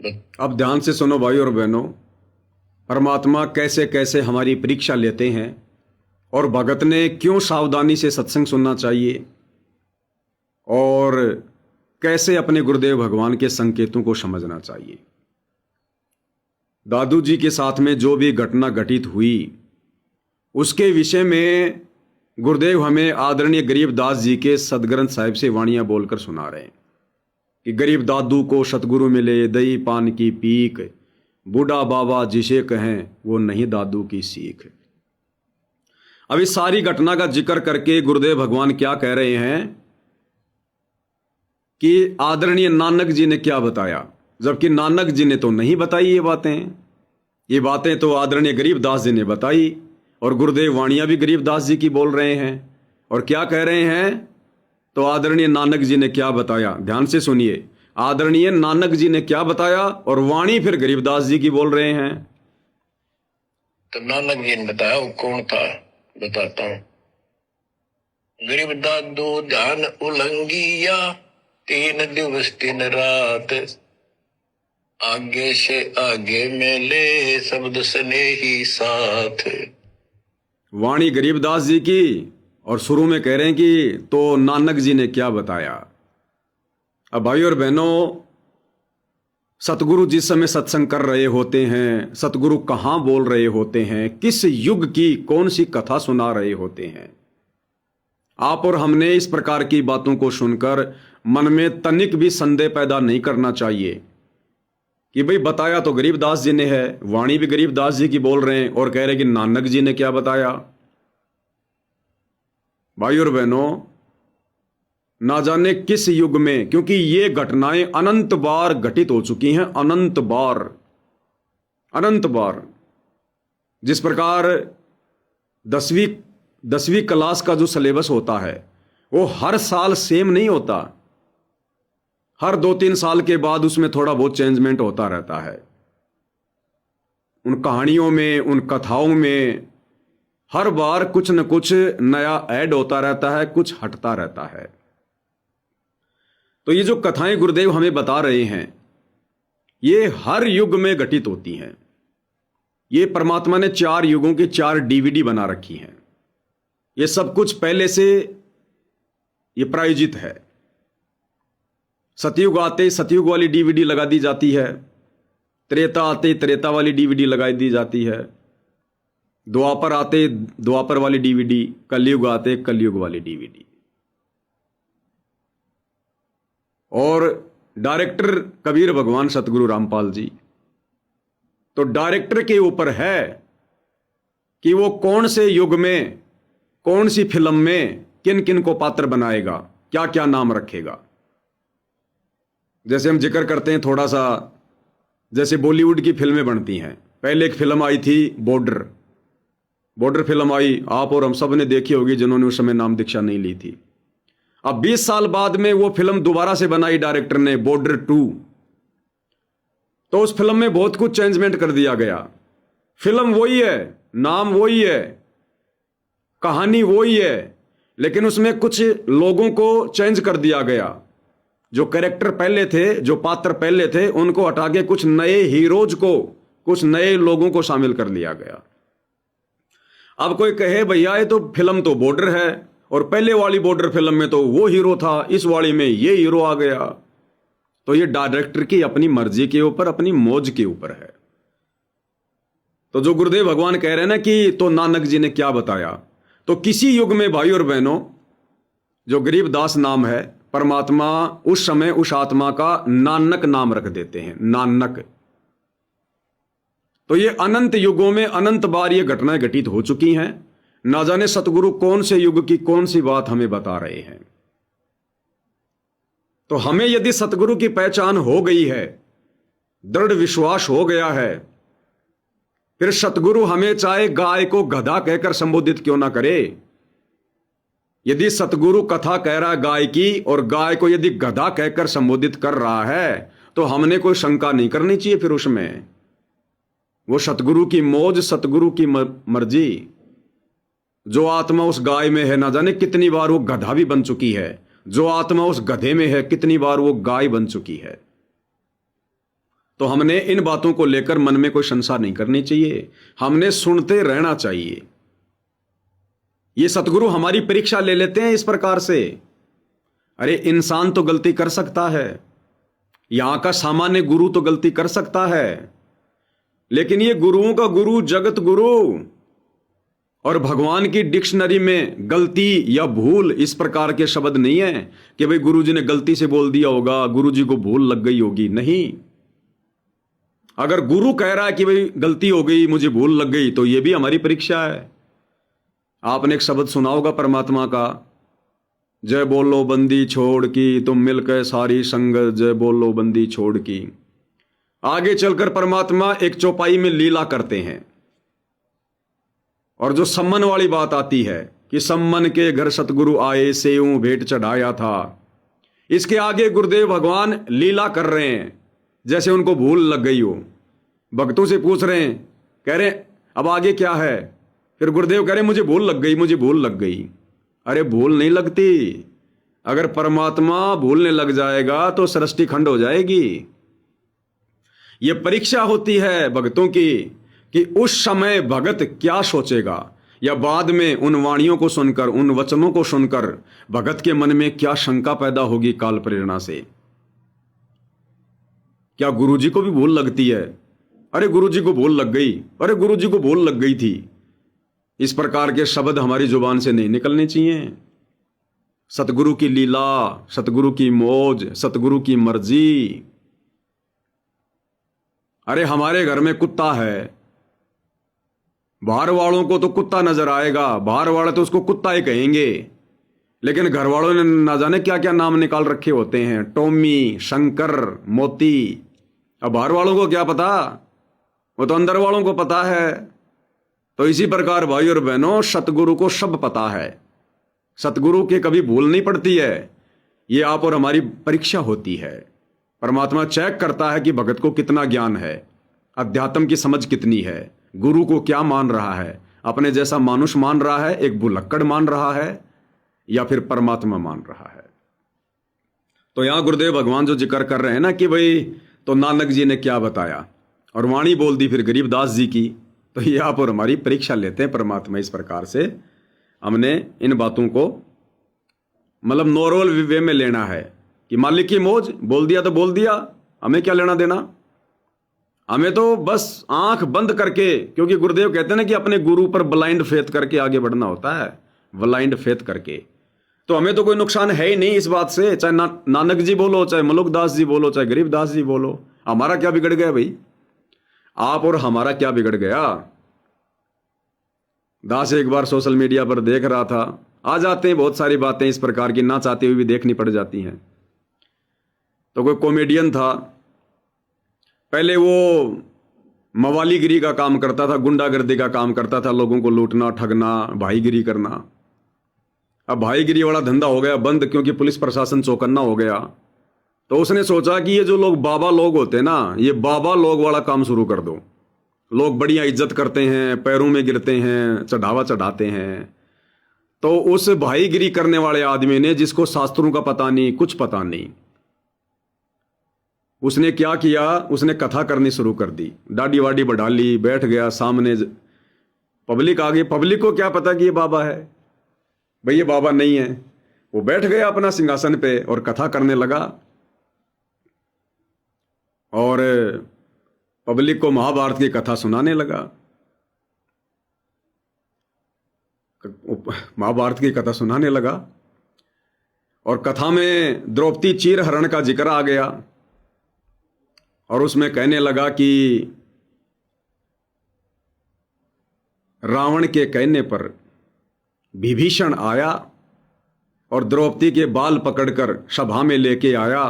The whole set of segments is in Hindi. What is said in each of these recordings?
अब ध्यान से सुनो भाई और बहनों, परमात्मा कैसे कैसे हमारी परीक्षा लेते हैं और भगत ने क्यों सावधानी से सत्संग सुनना चाहिए और कैसे अपने गुरुदेव भगवान के संकेतों को समझना चाहिए। दादू जी के साथ में जो भी घटना घटित हुई उसके विषय में गुरुदेव हमें आदरणीय गरीबदास जी के सदग्रंथ साहिब से वाणियां बोलकर सुना रहे हैं कि गरीब दादू को सतगुरु मिले दही पान की पीक, बूढ़ा बाबा जिसे कहें वो नहीं दादू की सीख। अब इस सारी घटना का जिक्र करके गुरुदेव भगवान क्या कह रहे हैं कि आदरणीय नानक जी ने क्या बताया, जबकि नानक जी ने तो नहीं बताई ये बातें तो आदरणीय गरीबदास जी ने बताई और गुरुदेव वाणियां भी गरीबदास जी की बोल रहे हैं। और क्या कह रहे हैं, तो आदरणीय नानक जी ने क्या बताया, ध्यान से सुनिए। आदरणीय नानक जी ने क्या बताया और वाणी फिर गरीबदास जी की बोल रहे हैं। तो नानक जी ने बताया वो कौन था, बताता हूं। गरीब दादू ध्यान उलंगिया, 3 दिवस 3 रात, आगे से आगे मेले शब्द सने ही साथ। वाणी गरीबदास जी की और शुरू में कह रहे हैं कि तो नानक जी ने क्या बताया। अब भाई और बहनों, सतगुरु जिस समय सत्संग कर रहे होते हैं, सतगुरु कहाँ बोल रहे होते हैं, किस युग की कौन सी कथा सुना रहे होते हैं, आप और हमने इस प्रकार की बातों को सुनकर मन में तनिक भी संदेह पैदा नहीं करना चाहिए कि भाई बताया तो गरीबदास जी ने है, वाणी भी गरीबदास जी की बोल रहे हैं और कह रहे कि नानक जी ने क्या बताया। भाई और बहनों, ना जाने किस युग में, क्योंकि ये घटनाएं अनंत बार घटित हो चुकी हैं, अनंत बार। जिस प्रकार 10वीं क्लास का जो सिलेबस होता है वो हर साल सेम नहीं होता, हर 2-3 साल के बाद उसमें थोड़ा बहुत चेंजमेंट होता रहता है। उन कहानियों में, उन कथाओं में हर बार कुछ न कुछ नया ऐड होता रहता है, कुछ हटता रहता है। तो ये जो कथाएं गुरुदेव हमें बता रहे हैं ये हर युग में घटित होती हैं। ये परमात्मा ने 4 युगों की 4 डीवीडी बना रखी हैं। ये सब कुछ पहले से ये प्रायोजित है। सतयुग आते सतयुग वाली डीवीडी लगा दी जाती है, त्रेता आते त्रेता वाली डीवीडी लगाई दी जाती है, द्वापर आते द्वापर वाली डीवीडी, कलयुग आते कलयुग वाली डीवीडी। और डायरेक्टर कबीर भगवान सतगुरु रामपाल जी, तो डायरेक्टर के ऊपर है कि वो कौन से युग में, कौन सी फिल्म में किन किन को पात्र बनाएगा, क्या क्या नाम रखेगा। जैसे हम जिक्र करते हैं थोड़ा सा, जैसे बॉलीवुड की फिल्में बनती हैं। पहले एक फिल्म आई थी बॉर्डर फिल्म आई, आप और हम सब ने देखी होगी जिन्होंने उस समय नाम दीक्षा नहीं ली थी। अब 20 साल बाद में वो फिल्म दोबारा से बनाई डायरेक्टर ने, बॉर्डर 2। तो उस फिल्म में बहुत कुछ चेंजमेंट कर दिया गया। फिल्म वही है, नाम वही है, कहानी वही है, लेकिन उसमें कुछ लोगों को चेंज कर दिया गया। जो कैरेक्टर पहले थे, जो पात्र पहले थे, उनको हटा के कुछ नए हीरोज को, कुछ नए लोगों को शामिल कर लिया गया। अब कोई कहे भैया ये तो फिल्म तो बॉर्डर है और पहले वाली बॉर्डर फिल्म में तो वो हीरो था, इस वाली में ये हीरो आ गया। तो ये डायरेक्टर की अपनी मर्जी के ऊपर, अपनी मौज के ऊपर है। तो जो गुरुदेव भगवान कह रहे हैं ना कि तो नानक जी ने क्या बताया, तो किसी युग में भाई और बहनों जो गरीबदास नाम है, परमात्मा उस समय उस आत्मा का नानक नाम रख देते हैं, नानक। तो ये अनंत युगों में अनंत बार ये घटनाएं घटित हो चुकी हैं। ना जाने सतगुरु कौन से युग की कौन सी बात हमें बता रहे हैं। तो हमें यदि सतगुरु की पहचान हो गई है, दृढ़ विश्वास हो गया है, फिर सतगुरु हमें चाहे गाय को गधा कहकर संबोधित क्यों ना करे। यदि सतगुरु कथा कह रहा है गाय की और गाय को यदि गधा कहकर संबोधित कर रहा है तो हमने कोई शंका नहीं करनी चाहिए। फिर उसमें वो सतगुरु की मौज, सतगुरु की मर्जी। जो आत्मा उस गाय में है, ना जाने कितनी बार वो गधा भी बन चुकी है। जो आत्मा उस गधे में है, कितनी बार वो गाय बन चुकी है। तो हमने इन बातों को लेकर मन में कोई संशय नहीं करनी चाहिए, हमने सुनते रहना चाहिए। ये सतगुरु हमारी परीक्षा ले लेते हैं इस प्रकार से। अरे इंसान तो गलती कर सकता है, यहां का सामान्य गुरु तो गलती कर सकता है, लेकिन ये गुरुओं का गुरु जगत गुरु और भगवान की डिक्शनरी में गलती या भूल इस प्रकार के शब्द नहीं है कि भाई गुरुजी ने गलती से बोल दिया होगा, गुरुजी को भूल लग गई होगी। नहीं, अगर गुरु कह रहा है कि भाई गलती हो गई, मुझे भूल लग गई, तो यह भी हमारी परीक्षा है। आपने एक शब्द सुना होगा परमात्मा का, जय बोलो बंदी छोड़ की, तुम मिलकर सारी संगत, जय बोलो बंदी छोड़ की। आगे चलकर परमात्मा एक चौपाई में लीला करते हैं, और जो सम्मन वाली बात आती है कि सम्मन के घर सतगुरु आए, सेऊ भेंट चढ़ाया था। इसके आगे गुरुदेव भगवान लीला कर रहे हैं जैसे उनको भूल लग गई हो। भक्तों से पूछ रहे हैं, कह रहे हैं अब आगे क्या है? फिर गुरुदेव कह रहे हैं मुझे भूल लग गई, मुझे भूल लग गई। अरे भूल नहीं लगती, अगर परमात्मा भूलने लग जाएगा तो सृष्टि खंड हो जाएगी। यह परीक्षा होती है भक्तों की कि उस समय भगत क्या सोचेगा, या बाद में उन वाणियों को सुनकर, उन वचनों को सुनकर भगत के मन में क्या शंका पैदा होगी काल प्रेरणा से। क्या गुरुजी को भी भूल लगती है? अरे गुरुजी को भूल लग गई, अरे गुरुजी को भूल लग गई थी। इस प्रकार के शब्द हमारी जुबान से नहीं निकलने चाहिए। सतगुरु की लीला, सतगुरु की मौज, सतगुरु की मर्जी। अरे हमारे घर में कुत्ता है, बाहर वालों को तो कुत्ता नजर आएगा, बाहर वाले तो उसको कुत्ता ही कहेंगे, लेकिन घर वालों ने ना जाने क्या क्या नाम निकाल रखे होते हैं, टॉमी, शंकर, मोती। अब बाहर वालों को क्या पता, वो तो अंदर वालों को पता है। तो इसी प्रकार भाई और बहनों, सतगुरु को सब पता है, सतगुरु के कभी भूल नहीं पड़ती है। ये आप और हमारी परीक्षा होती है। परमात्मा चेक करता है कि भगत को कितना ज्ञान है, अध्यात्म की समझ कितनी है, गुरु को क्या मान रहा है, अपने जैसा मानुष मान रहा है, एक भुलक्कड़ मान रहा है, या फिर परमात्मा मान रहा है। तो यहां गुरुदेव भगवान जो जिक्र कर रहे हैं ना कि भाई तो नानक जी ने क्या बताया, और वाणी बोल दी फिर गरीबदास जी की। तो ये आप और हमारी परीक्षा लेते हैं परमात्मा। इस प्रकार से हमने इन बातों को मतलब नॉर्मल वे में लेना है कि मालिक की मौज, बोल दिया तो बोल दिया, हमें क्या लेना देना। हमें तो बस आंख बंद करके, क्योंकि गुरुदेव कहते हैं ना कि अपने गुरु पर ब्लाइंड फेथ करके आगे बढ़ना होता है, ब्लाइंड फेथ करके। तो हमें तो कोई नुकसान है ही नहीं इस बात से, चाहे नानक जी बोलो, चाहे मलुकदास जी बोलो, चाहे गरीबदास जी बोलो। हमारा क्या बिगड़ गया भाई? आप और हमारा क्या बिगड़ गया? दास एक बार सोशल मीडिया पर देख रहा था, आ जाते हैं बहुत सारी बातें इस प्रकार की, ना चाहते हुए भी देखनी पड़ जाती हैं। तो कोई कॉमेडियन था, पहले वो मवालीगिरी का काम करता था, गुंडागर्दी का काम करता था, लोगों को लूटना, ठगना, भाईगिरी करना। अब भाईगिरी वाला धंधा हो गया बंद, क्योंकि पुलिस प्रशासन चौकन्ना हो गया। तो उसने सोचा कि ये जो लोग बाबा लोग होते हैं ना, ये बाबा लोग वाला काम शुरू कर दो। लोग बढ़िया इज्जत करते हैं, पैरों में गिरते हैं, चढ़ावा चढ़ाते हैं। तो उस भाईगिरी करने वाले आदमी ने, जिसको शास्त्रों का पता नहीं, कुछ पता नहीं, उसने क्या किया, उसने कथा करनी शुरू कर दी, दाढ़ी वाड़ी बढ़ा ली, बैठ गया सामने, पब्लिक आ गई। पब्लिक को क्या पता कि ये बाबा है, भाई ये बाबा नहीं है। वो बैठ गया अपना सिंहासन पे और कथा करने लगा, और पब्लिक को महाभारत की कथा सुनाने लगा। महाभारत की कथा सुनाने लगा, और कथा में द्रौपदी चीर हरण का जिक्र आ गया, और उसमें कहने लगा कि रावण के कहने पर विभीषण आया और द्रौपदी के बाल पकड़कर सभा में लेके आया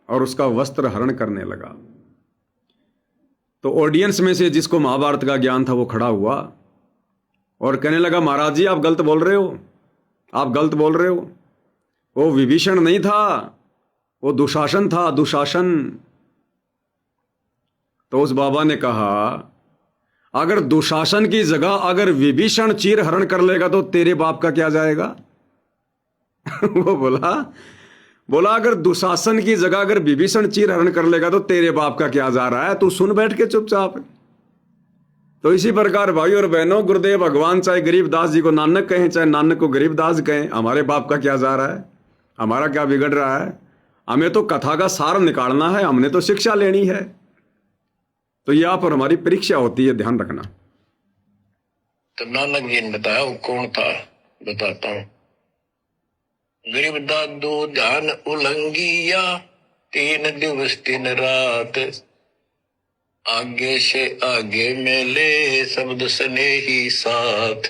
और उसका वस्त्र हरण करने लगा। तो ऑडियंस में से जिसको महाभारत का ज्ञान था वो खड़ा हुआ और कहने लगा, महाराज जी आप गलत बोल रहे हो, आप गलत बोल रहे हो। वो विभीषण नहीं था, वो दुशासन था, दुशासन। तो उस बाबा ने कहा, अगर दुशासन की जगह अगर विभीषण चीर हरण कर लेगा तो तेरे बाप का क्या जाएगा? वो बोला, बोला अगर दुशासन की जगह अगर विभीषण चीर हरण कर लेगा तो तेरे बाप का क्या जा रहा है, तू सुन बैठ के चुपचाप। तो इसी प्रकार भाई और बहनों, गुरुदेव भगवान चाहे गरीबदास जी को नानक कहें चाहे नानक को गरीबदास कहें, हमारे बाप का क्या जा रहा है, हमारा क्या बिगड़ रहा है। हमें तो कथा का सार निकालना है, हमने तो शिक्षा लेनी है। तो यहाँ पर हमारी परीक्षा होती है, ध्यान रखना। तो नानक जी ने बताया वो कौन था, बताता हूं। गरीब दादू ध्यान उलंगिया, 3 दिवस 3 रात, आगे से आगे मेले शब्द सने ही साथ।